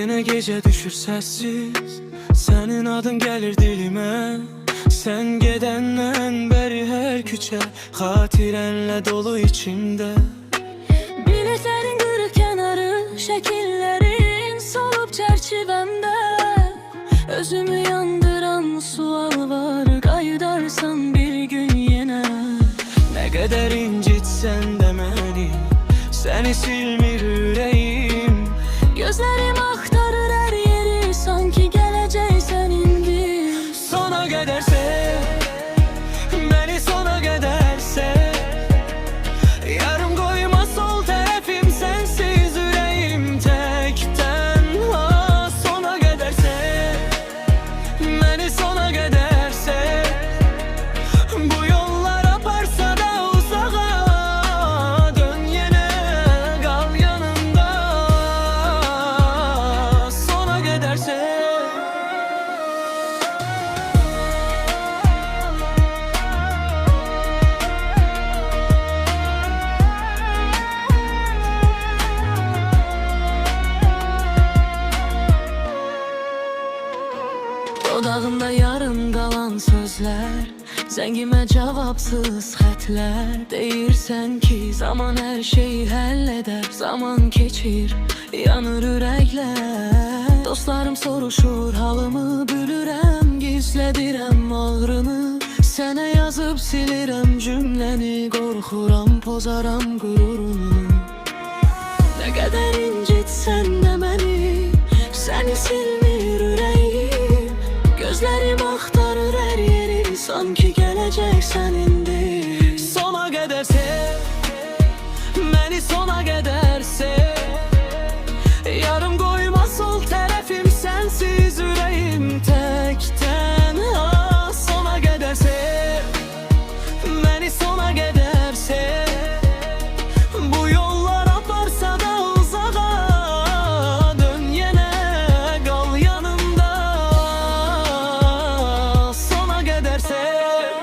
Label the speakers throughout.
Speaker 1: Yine gece düşür sessiz, senin adın gelir dilime. Sen gedenden beri her küçe hatirenle dolu içimde.
Speaker 2: Biletlerin kırık kenarı, şekillerin solup çerçevemde. Özümü yandıran sual var, kaydarsan bir gün yine.
Speaker 1: Ne kadar incitsen de beni, seni silmir yüreğim.
Speaker 2: Gözlerim aktarır her yeri, sanki geleceksen indi.
Speaker 1: Sona kadar sev, beni sona kadar sev. Yarım koyma sol tarafım, sensiz yüreğim tekten. Ha, sona kadar sev, beni sona kadar sev. Bu yollar aparsa da uzağa, dön yine kal yanımda. Sona kadar sev.
Speaker 2: Dodağımda yarım qalan sözlər, zəngimə cavabsız xətlər. Deyirsən ki, zaman hər şeyi həll edər. Zaman keçir, yanır ürəklər. Dostlarım soruşur halımı, bülürəm, gizlədirəm ağrını. Sənə yazıb silirəm cümləni, qorxuram, pozaram qürurunu. Nə qədər incitsən də məni, səni silmir ürəyim. Gözlerim aktarır her yeri, sanki geleceksen indi.
Speaker 1: Sona kadar sev, beni sona kadar sev. Yarım koyma sol tarafım, sensiz yüreğim tekten. Ha, sona kadar sev, beni sona kadar sev. Bu yollar aparsa da uzağa, dön yine kal yanımda. Sona kadar sev.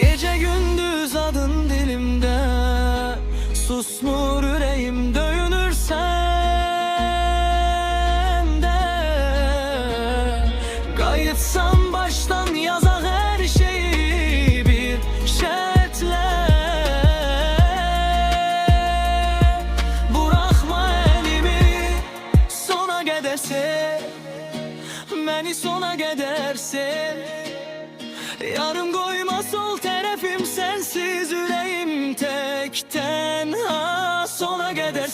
Speaker 1: Gece gündüz adın dilimde, susmur yüreğim döyünür sende. Kayıtsam baştan yaza her şeyi bir şertle. Bırakma elimi, sona kadar sev, beni sona kadar sev. Yarım koyma sol tarafım, sensiz yüreğim tekten. Ha, sona kadar